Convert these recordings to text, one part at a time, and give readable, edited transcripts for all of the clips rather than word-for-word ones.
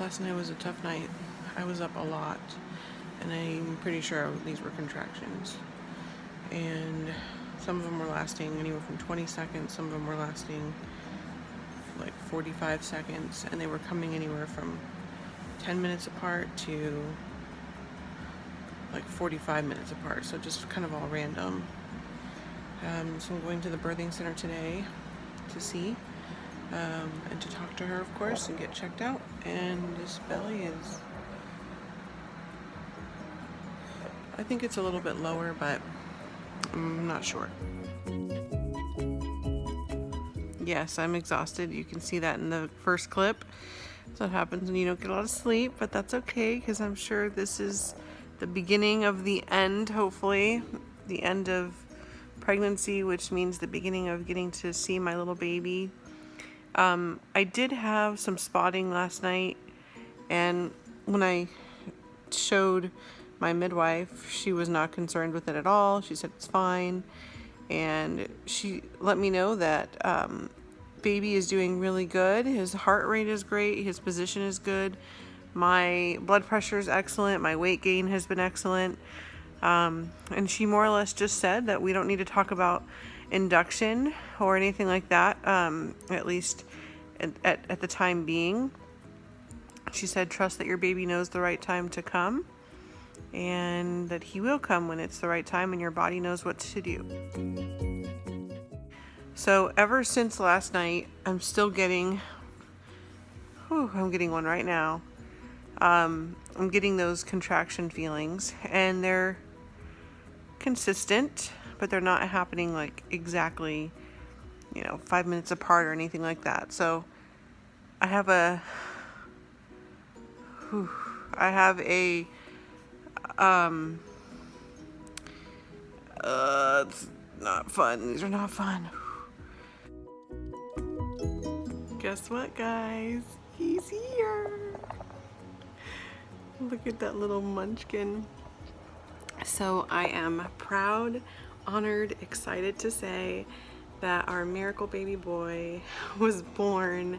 Last night was a tough night. I was up a lot, and I'm pretty sure these were contractions. And some of them were lasting anywhere from 20 seconds, some of them were lasting like 45 seconds, and they were coming anywhere from 10 minutes apart to like 45 minutes apart, so just kind of all random. So I'm going to the birthing center today to see and to talk to her, of course, and get checked out. And this belly is, I think it's a little bit lower, but I'm not sure. Yes, I'm exhausted. You can see that in the first clip. That's what happens when you don't get a lot of sleep, but that's okay, because I'm sure this is the beginning of the end, hopefully. The end of pregnancy, which means the beginning of getting to see my little baby. I did have some spotting last night, and when I showed my midwife, she was not concerned with it at all. She said it's fine, and she let me know that baby is doing really good. His heart rate is great, his position is good, my blood pressure is excellent, my weight gain has been excellent, and she more or less just said that we don't need to talk about induction or anything like that, at least at the time being. She said trust that your baby knows the right time to come, and that he will come when it's the right time and your body knows what to do. So ever since last night, I'm still getting, I'm getting one right now. I'm getting those contraction feelings, and they're consistent, but they're not happening like exactly, 5 minutes apart or anything like that. So I have a it's not fun. These are not fun. Guess what, guys? He's here. Look at that little munchkin. So I am proud, honored, excited to say that our miracle baby boy was born,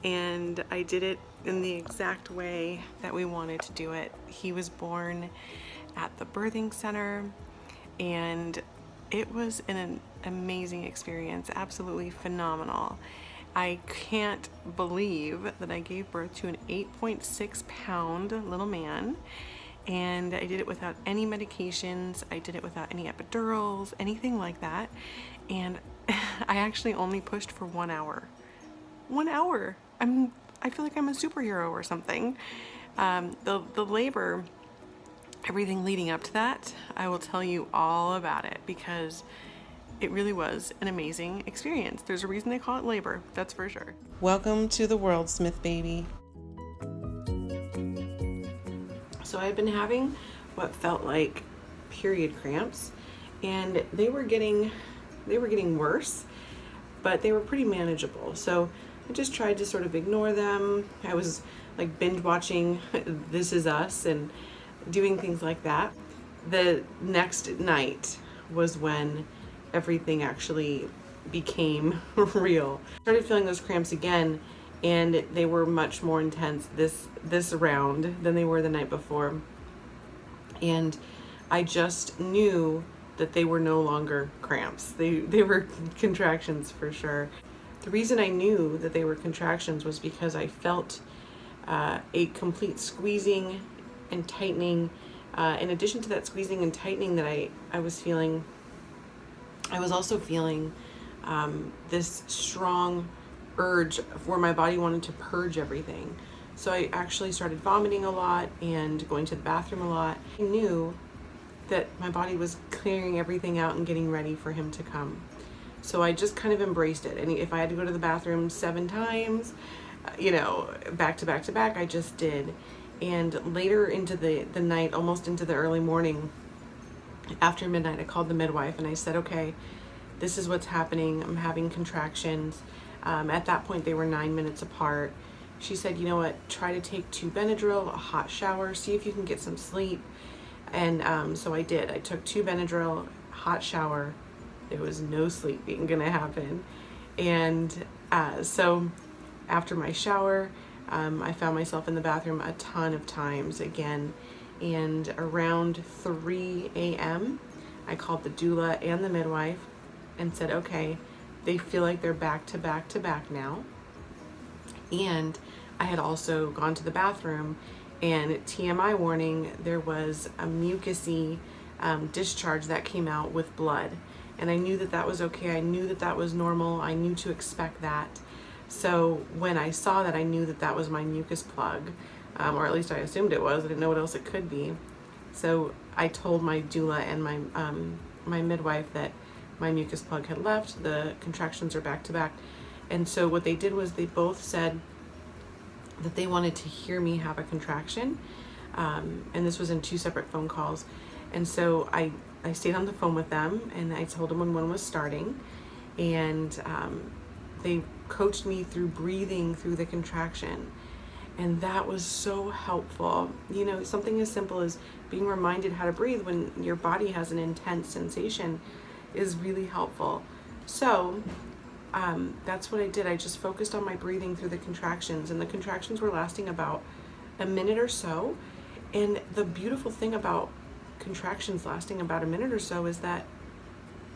and I did it in the exact way that we wanted to do it. He was born at the birthing center, and it was an amazing experience, absolutely phenomenal. I can't believe that I gave birth to an 8.6 pound little man, and I did it without any medications. I did it without any epidurals, anything like that. And I actually only pushed for 1 hour. 1 hour. I feel like I'm a superhero or something. The labor, everything leading up to that, I will tell you all about it, because it really was an amazing experience. There's a reason they call it labor, that's for sure. Welcome to the world, Smith baby. So I've been having what felt like period cramps, and they were getting worse, but they were pretty manageable. So I just tried to sort of ignore them. I was like binge watching This Is Us and doing things like that. The next night was when everything actually became real. I started feeling those cramps again, and they were much more intense this round than they were the night before. And I just knew that they were no longer cramps. They were contractions for sure. The reason I knew that they were contractions was because I felt a complete squeezing and tightening. In addition to that squeezing and tightening that I was feeling, I was also feeling this strong urge where my body wanted to purge everything. So I actually started vomiting a lot and going to the bathroom a lot. I knew that my body was clearing everything out and getting ready for him to come. So I just kind of embraced it. And if I had to go to the bathroom 7 times, back to back to back, I just did. And later into the night, almost into the early morning, after midnight, I called the midwife and I said, okay, this is what's happening. I'm having contractions. At that point, they were 9 minutes apart. She said, you know what, try to take 2 Benadryl, a hot shower, see if you can get some sleep. And so I did. I took 2 Benadryl, hot shower. There was no sleeping gonna happen. And so after my shower, I found myself in the bathroom a ton of times again, and around 3 a.m. I called the doula and the midwife and said, okay, they feel like they're back to back to back now. And I had also gone to the bathroom, and TMI warning, there was a mucousy discharge that came out with blood. And I knew that that was okay. I knew that that was normal. I knew to expect that. So when I saw that, I knew that that was my mucus plug, or at least I assumed it was. I didn't know what else it could be. So I told my doula and my midwife that my mucus plug had left. The contractions are back to back. And so what they did was they both said that they wanted to hear me have a contraction. And this was in 2 separate phone calls. And so I stayed on the phone with them, and I told them when one was starting. And they coached me through breathing through the contraction. And that was so helpful. You know, something as simple as being reminded how to breathe when your body has an intense sensation is really helpful. So that's what I did. I just focused on my breathing through the contractions, and the contractions were lasting about a minute or so. And the beautiful thing about contractions lasting about a minute or so is that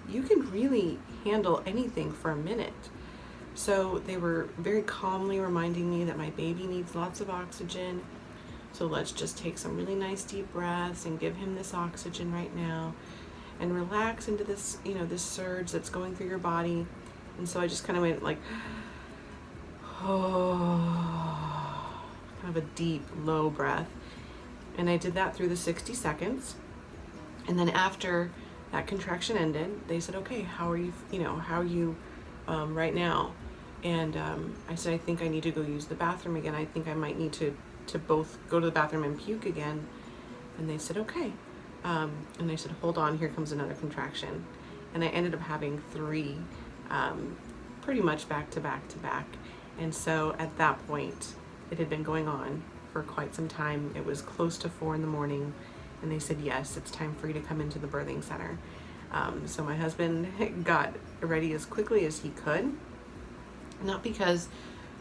you can really handle anything for a minute. So they were very calmly reminding me that my baby needs lots of oxygen. So let's just take some really nice deep breaths and give him this oxygen right now, and relax into this, you know, this surge that's going through your body. And so I just kind of went like, oh, kind of a deep, low breath. And I did that through the 60 seconds. And then after that contraction ended, they said, okay, how are you, how are you right now? And I said, I think I need to go use the bathroom again. I think I might need to both go to the bathroom and puke again. And they said, okay. And I said, hold on, here comes another contraction. And I ended up having 3, pretty much back to back to back. And so at that point, it had been going on for quite some time. It was close to 4 in the morning. And they said, yes, it's time for you to come into the birthing center. So my husband got ready as quickly as he could. Not because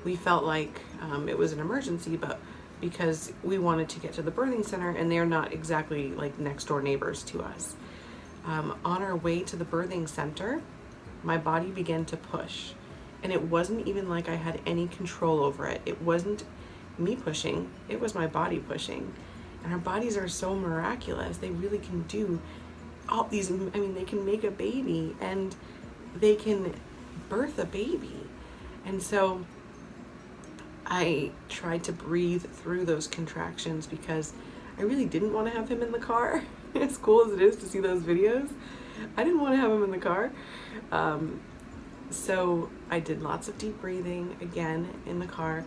we felt like it was an emergency, but because we wanted to get to the birthing center, and they're not exactly like next door neighbors to us. On our way to the birthing center, my body began to push, and it wasn't even like I had any control over it. It wasn't me pushing, it was my body pushing. And our bodies are so miraculous. They really can do all these, they can make a baby, and they can birth a baby. And so I tried to breathe through those contractions because I really didn't want to have him in the car. As cool as it is to see those videos, I didn't want to have him in the car. So I did lots of deep breathing again in the car.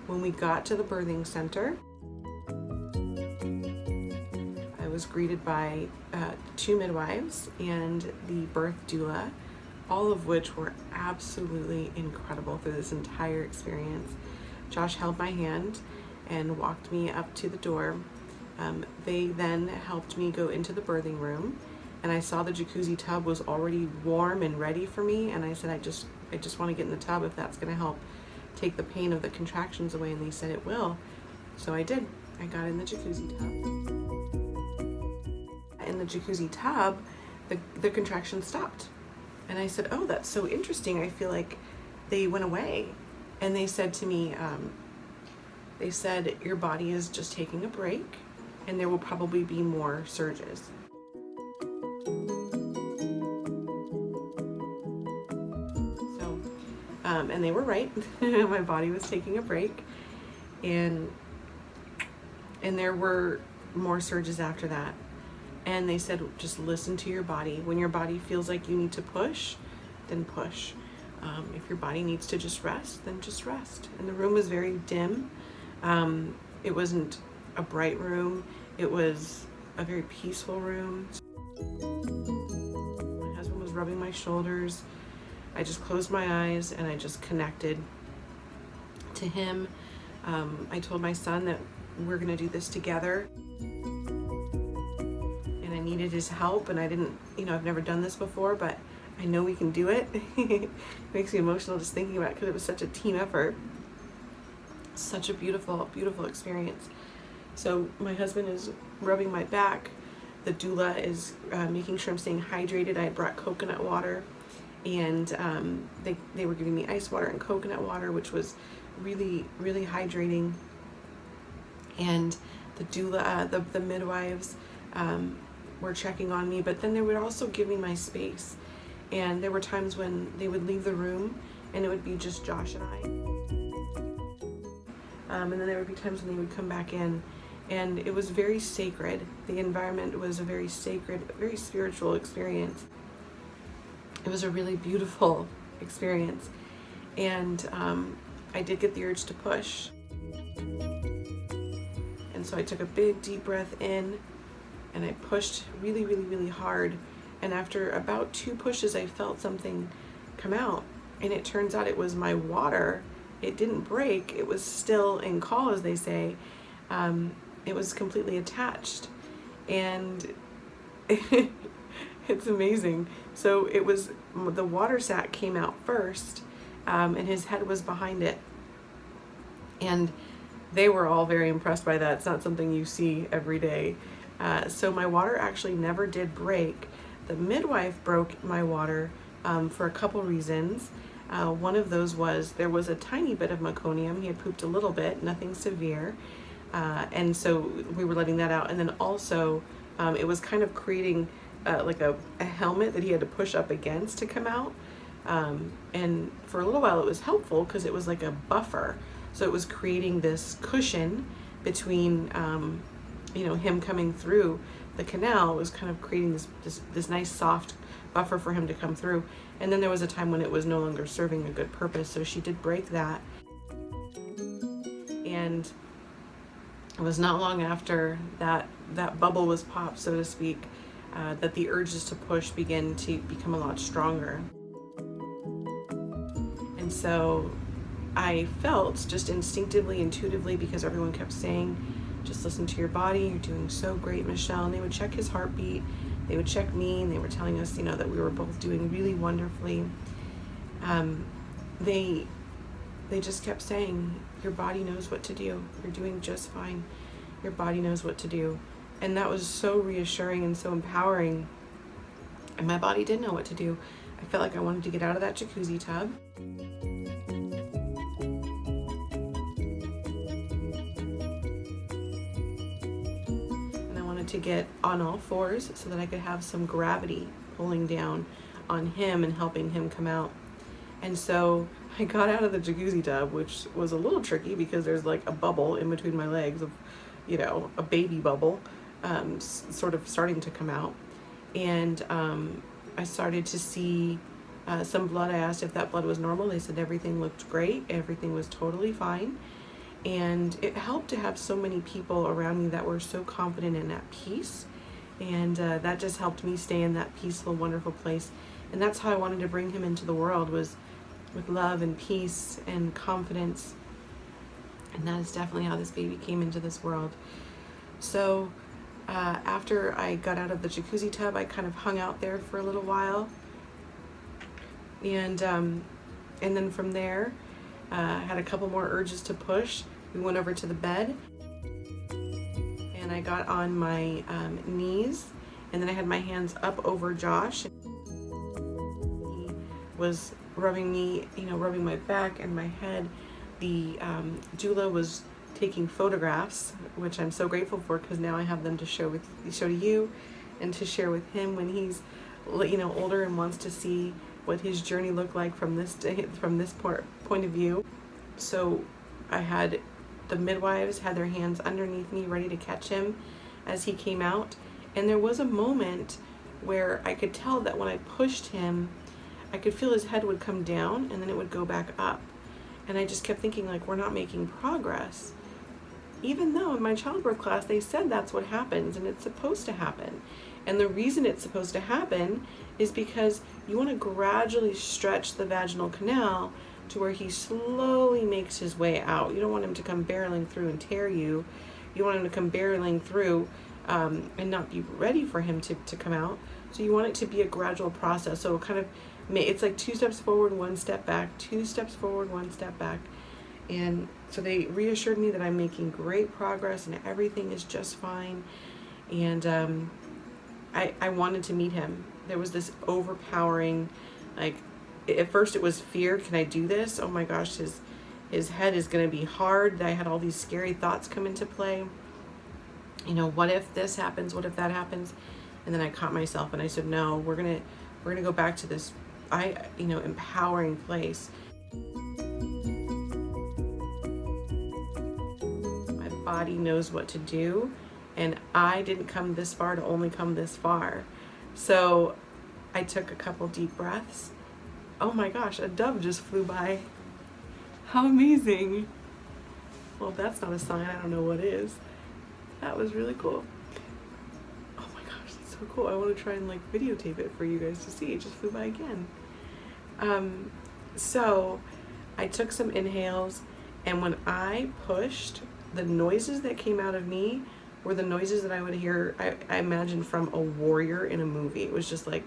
When we got to the birthing center, I was greeted by 2 midwives and the birth doula, all of which were absolutely incredible through this entire experience. Josh held my hand and walked me up to the door. They then helped me go into the birthing room, and I saw the jacuzzi tub was already warm and ready for me, and I said, I just want to get in the tub if that's going to help take the pain of the contractions away, and they said it will. So I did. I got in the jacuzzi tub. In the jacuzzi tub, the contractions stopped. And I said, oh, that's so interesting. I feel like they went away. And they said to me, they said, your body is just taking a break, and there will probably be more surges. So, and they were right. My body was taking a break. And there were more surges after that. And they said, just listen to your body. When your body feels like you need to push, then push. If your body needs to just rest, then just rest. And the room was very dim. It wasn't a bright room. It was a very peaceful room. My husband was rubbing my shoulders. I just closed my eyes and I just connected to him. I told my son that we're gonna do this together. Needed his help, and I didn't, I've never done this before, but I know we can do it. It makes me emotional just thinking about it because it was such a team effort. such a beautiful, beautiful experience. So my husband is rubbing my back. The doula is making sure I'm staying hydrated. I brought coconut water, and they were giving me ice water and coconut water, which was really, really hydrating. And the doula, the midwives were checking on me, but then they would also give me my space. And there were times when they would leave the room and it would be just Josh and I. And then there would be times when they would come back in, and it was very sacred. The environment was a very sacred, very spiritual experience. It was a really beautiful experience. And I did get the urge to push. And so I took a big deep breath in and I pushed really, really, really hard. And after about 2 pushes, I felt something come out. And it turns out it was my water. It didn't break. It was still in call, as they say. It was completely attached. And it's amazing. So it was, the water sac came out first, and his head was behind it. And they were all very impressed by that. It's not something you see every day. So my water actually never did break. The midwife broke my water for a couple reasons. One of those was there was a tiny bit of meconium. He had pooped a little bit, nothing severe. And so we were letting that out. And then also it was kind of creating like a helmet that he had to push up against to come out. And for a little while it was helpful because it was like a buffer. So it was creating this cushion between, him coming through the canal. It was kind of creating this nice soft buffer for him to come through. And then there was a time when it was no longer serving a good purpose. So she did break that. And it was not long after that bubble was popped, so to speak, that the urges to push began to become a lot stronger. And so I felt just instinctively, intuitively, because everyone kept saying, just listen to your body, you're doing so great, Michelle. And they would check his heartbeat, they would check me, and they were telling us, that we were both doing really wonderfully. They just kept saying, your body knows what to do. You're doing just fine. Your body knows what to do. And that was so reassuring and so empowering. And my body did know what to do. I felt like I wanted to get out of that jacuzzi tub. And I wanted to get on all fours so that I could have some gravity pulling down on him and helping him come out. And so I got out of the jacuzzi tub, which was a little tricky because there's like a bubble in between my legs of, a baby bubble, sort of starting to come out. And I started to see some blood. I asked if that blood was normal. They said everything looked great. Everything was totally fine. And it helped to have so many people around me that were so confident and at peace. And that just helped me stay in that peaceful, wonderful place. And that's how I wanted to bring him into the world, was with love and peace and confidence. And that is definitely how this baby came into this world. So after I got out of the jacuzzi tub, I kind of hung out there for a little while. And then from there, I had a couple more urges to push. We went over to the bed and I got on my knees, and then I had my hands up over Josh. He was rubbing me, rubbing my back and my head. The doula was taking photographs, which I'm so grateful for, because now I have them to show to you and to share with him when he's older and wants to see what his journey looked like from this point of view. So I had the midwives had their hands underneath me ready to catch him as he came out, and there was a moment where I could tell that when I pushed him, I could feel his head would come down and then it would go back up. And I just kept thinking, like, we're not making progress. Even though in my childbirth class they said that's what happens and it's supposed to happen. And the reason it's supposed to happen is because you want to gradually stretch the vaginal canal to where he slowly makes his way out. You don't want him to come barreling through and tear you. You want him to come barreling through and not be ready for him to come out. So you want it to be a gradual process. So it's like 2 steps forward, 1 step back, 2 steps forward, 1 step back. And So they reassured me that I'm making great progress and everything is just fine. And I wanted to meet him. There was this overpowering, like, at first it was fear. Can I do this? Oh my gosh, his head is going to be hard. I had all these scary thoughts come into play. You know, what if this happens? What if that happens? And then I caught myself and I said, no, we're gonna go back to this, empowering place. My body knows what to do, and I didn't come this far to only come this far. So I took a couple deep breaths. Oh my gosh, a dove just flew by. How amazing. Well, if that's not a sign, I don't know what is. That was really cool. Oh my gosh, that's so cool. I want to try and like videotape it for you guys to see. It just flew by again. So I took some inhales, and when I pushed, the noises that came out of me were the noises that I would hear, I imagine, from a warrior in a movie. It was just like,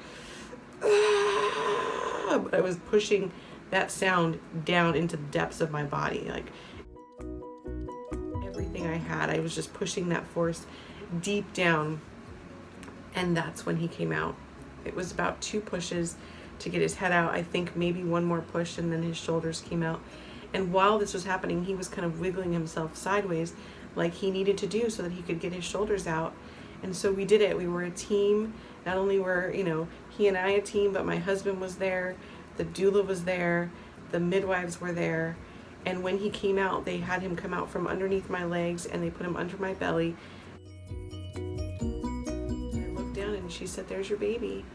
but I was pushing that sound down into the depths of my body. Like everything I had, I was just pushing that force deep down. And that's when he came out. It was about 2 pushes to get his head out. I think maybe 1 more push, and then his shoulders came out. And while this was happening, he was kind of wiggling himself sideways like he needed to do so that he could get his shoulders out. And so we did it. We were a team. Not only were, he and I a team, but my husband was there. The doula was there. The midwives were there. And when he came out, they had him come out from underneath my legs, and they put him under my belly. And I looked down and she said, "There's your baby."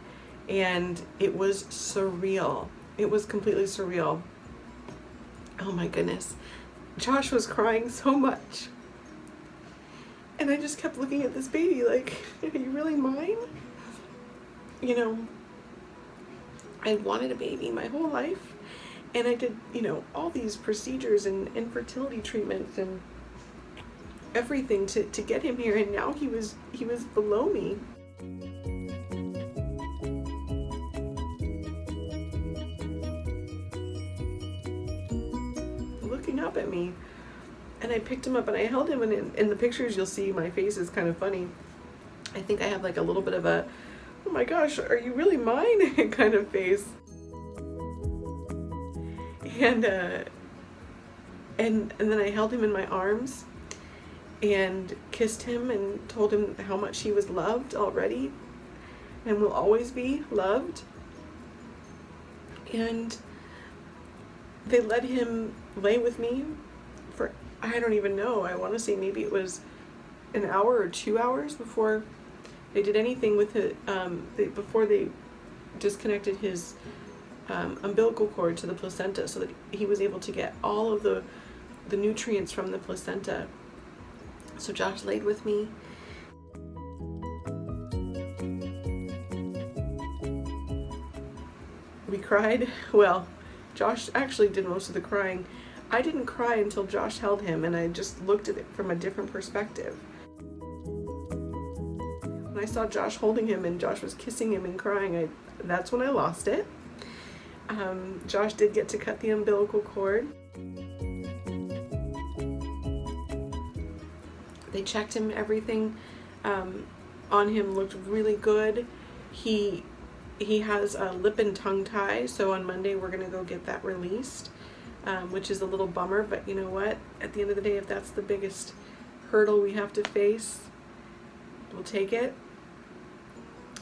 And it was surreal. It was completely surreal. Oh my goodness. Josh was crying so much. And I just kept looking at this baby like, are you really mine? I wanted a baby my whole life. And I did, all these procedures and infertility treatments and everything to get him here. And now he was below me. Looking up at me. And I picked him up and I held him, and in the pictures you'll see my face is kind of funny. I think I have like a little bit of a, oh my gosh, are you really mine kind of face. And then I held him in my arms and kissed him and told him how much he was loved already and will always be loved. And they let him lay with me for, I don't even know, I want to say maybe it was an hour or 2 hours before they did anything with it, before they disconnected his umbilical cord to the placenta so that he was able to get all of the nutrients from the placenta. So Josh laid with me. We cried. Well, Josh actually did most of the crying. I didn't cry until Josh held him, and I just looked at it from a different perspective. When I saw Josh holding him and Josh was kissing him and crying, that's when I lost it. Josh did get to cut the umbilical cord. They checked him, everything on him looked really good. He has a lip and tongue tie, so on Monday we're going to go get that released, which is a little bummer, but you know what? At the end of the day, if that's the biggest hurdle we have to face, we'll take it.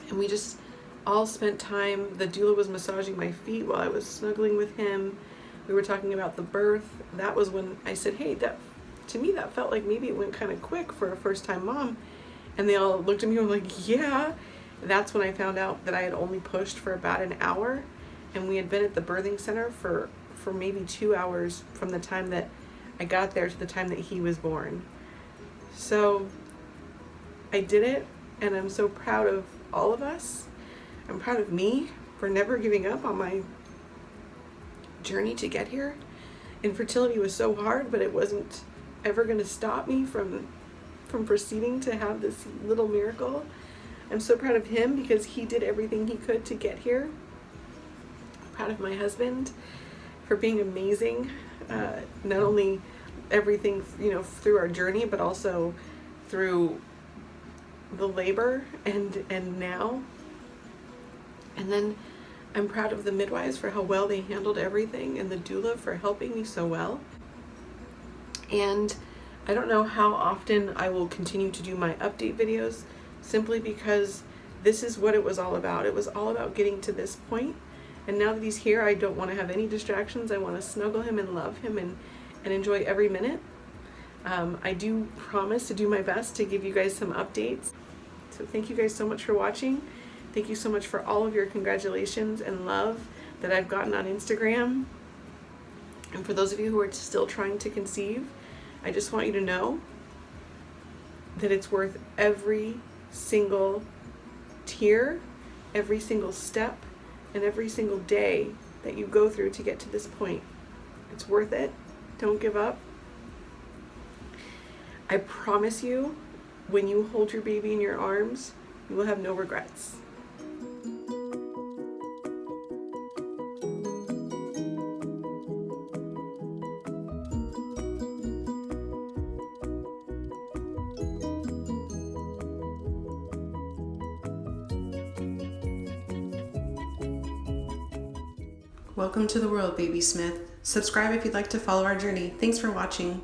And we just all spent time, the doula was massaging my feet while I was snuggling with him. We were talking about the birth. That was when I said, hey, to me that felt like maybe it went kind of quick for a first-time mom. And they all looked at me and were like, yeah. That's when I found out that I had only pushed for about an hour, and we had been at the birthing center for maybe 2 hours from the time that I got there to the time that he was born. So I did it, and I'm so proud of all of us. I'm proud of me for never giving up on my journey to get here. Infertility was so hard, but it wasn't ever going to stop me from proceeding to have this little miracle. I'm so proud of him because he did everything he could to get here. I'm proud of my husband for being amazing, not only everything, through our journey, but also through the labor and now. And then I'm proud of the midwives for how well they handled everything, and the doula for helping me so well. And I don't know how often I will continue to do my update videos, simply because this is what it was all about. It was all about getting to this point. And now that he's here, I don't want to have any distractions. I want to snuggle him and love him and enjoy every minute. I do promise to do my best to give you guys some updates. So thank you guys so much for watching. Thank you so much for all of your congratulations and love that I've gotten on Instagram. And for those of you who are still trying to conceive, I just want you to know that it's worth every single tear, every single step, and every single day that you go through to get to this point. It's worth it. Don't give up. I promise you, when you hold your baby in your arms, you will have no regrets. Welcome to the world, Baby Smith. Subscribe if you'd like to follow our journey. Thanks for watching.